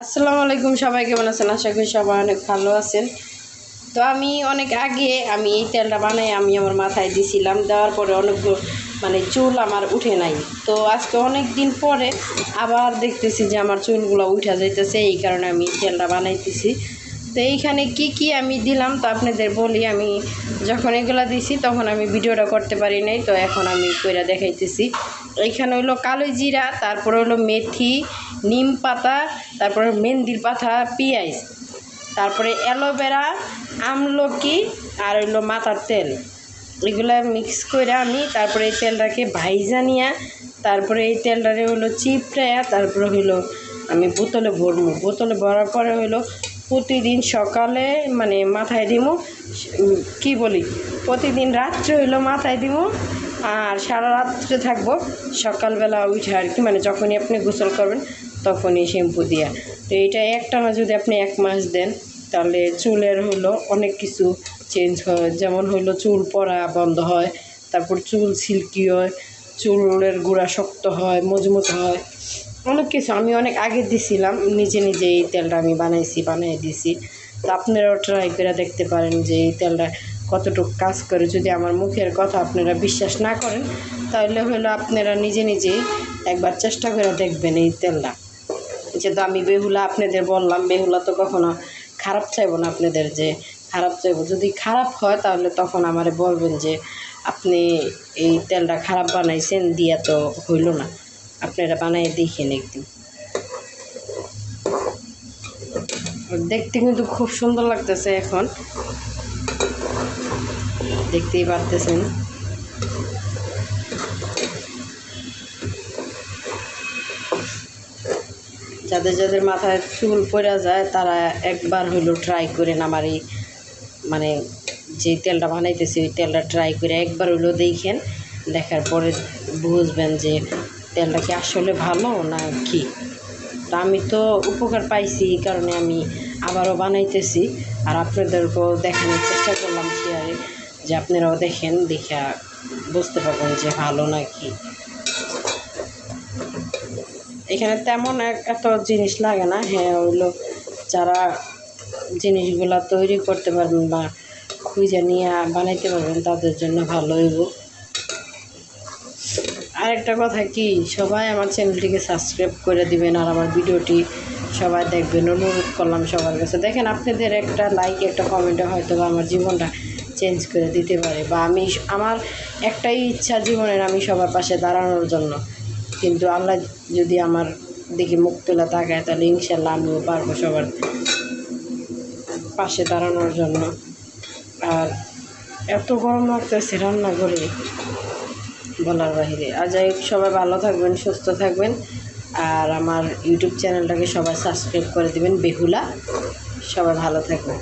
আসসালামু আলাইকুম, সবাই কেমন আছেন? আশা করি সবাই অনেক ভালো আছেন। তো আমি অনেক আগে এই তেলটা বানাই আমি আমার মাথায় দিছিলাম, দেওয়ার পরে অনেক চুল আমার উঠে নাই। তো আজকে অনেক দিন পরে আবার দেখতেছি যে আমার চুলগুলো উঠে যাইতেছে, এই কারণে আমি তেলটা বানাইতেছি। তো এইখানে কি আমি দিলাম তো আপনাদের বলি। আমি যখন এগুলো দিছি তখন আমি ভিডিওটা করতে পারি নাই, তো এখন আমি কইরা দেখাইতেছি। এইখানে হইলো কালো জিরা, তারপরে হইলো মেথি, নিম পাতা, তারপরে মেহেন্দির পাতা, পেঁয়াজ, তারপরে অ্যালোভেরা, আমলকি আর হইলো মাথার তেল। এগুলা মিক্স করে আমি তারপরে এই তেলটাকে ভাইজা নিয়ে তারপরে এই তেলটারে হইলো চিপড়াইয়া তারপরে হইলো আমি বোতলে ভরবো। বোতলে ভরার পরে হইলো প্রতিদিন সকালে মাথায় দিমু, কি বলি, প্রতিদিন রাত্রে হইলো মাথায় দিমু, আর সারা রাত্রে থাকবো। সকালবেলা উঠে আর কি যখনই আপনি গোসল করবেন তখনই শ্যাম্পু দিয়া। তো এটা একটানা যদি আপনি 1 মাস দেন তাহলে চুলের হলো অনেক কিছু চেঞ্জ হয়। যেমন হইলো চুল পড়া বন্ধ হয়, তারপর চুল সিল্কি হয়, চুলের গোড়া শক্ত হয়, মজবুত হয়, অনেক কিছু। আমি অনেক আগে দিছিলাম, নিজে এই তেলটা আমি বানিয়ে দিছি। তো আপনারাও ট্রাই করে দেখতে পারেন যে এই তেলটা কতটুকু কাজ করে। যদি আমার মুখের কথা আপনারা বিশ্বাস না করেন তাহলে হলো আপনারা নিজে একবার চেষ্টা করে দেখবেন এই তেলটা। যেহেতু আমি বেহুলা আপনাদের বললাম, বেহুলা তো কখনো খারাপ চাইব না আপনাদের, যে খারাপ চাইব। যদি খারাপ হয় তাহলে তখন আমারে বলবেন যে আপনি এই তেলটা খারাপ বানাইছেন, দিয়া তো হইল না, আপনারা বানাই দেখেন একদিন। দেখতে কিন্তু খুব সুন্দর লাগতেছে, এখন দেখতেই পারতেছেন। যাদের মাথায় চুল পড়া যায় তারা একবার হইলো ট্রাই করেন আমার এই যে তেলটা বানাইতেছি ওই তেলটা ট্রাই করে একবার হইলো দেখেন। দেখার পরে বুঝবেন যে তেলটা কি আসলে ভালো না কি। তা আমি তো উপকার পাইছি, এই কারণে আমি আবারও বানাইতেছি আর আপনাদেরকেও দেখানোর চেষ্টা করলাম শেয়ারে, যে আপনারাও দেখেন, দেখা বুঝতে পারবেন যে ভালো না কি। এখানে তেমন এত জিনিস লাগে না। হ্যাঁ, হইলো যারা জিনিসগুলা তৈরি করতে পারবেন বা খুঁজে নিয়ে বানাইতে পারবেন তাদের জন্য ভালো হইব। আরেকটা কথা কি, সবাই আমার চ্যানেলটিকে সাবস্ক্রাইব করে দিবেন আর আমার ভিডিওটি সবাই দেখবেন, অনুরোধ করলাম সবার কাছে। দেখেন, আপনাদের একটা লাইক, একটা কমেন্টে হয়তো বা আমার জীবনটা চেঞ্জ করে দিতে পারে, বা আমার একটাই ইচ্ছা জীবনের, আমি সবার পাশে দাঁড়ানোর জন্য। কিন্তু আল্লাহ যদি আমার দিকে মুখ তুলে তাকায় তাহলে ইনশাল্লাহ আমিও পারবো সবার পাশে দাঁড়ানোর জন্য। আর এত গরম লাগতেছে রান্না করে বলার বাহিরে। আর যাই হোক, সবাই ভালো থাকবেন, সুস্থ থাকবেন, আর আমার ইউটিউব চ্যানেলটাকে সবাই সাবস্ক্রাইব করে দিবেন, বেহুলা। সবাই ভালো থাকবেন।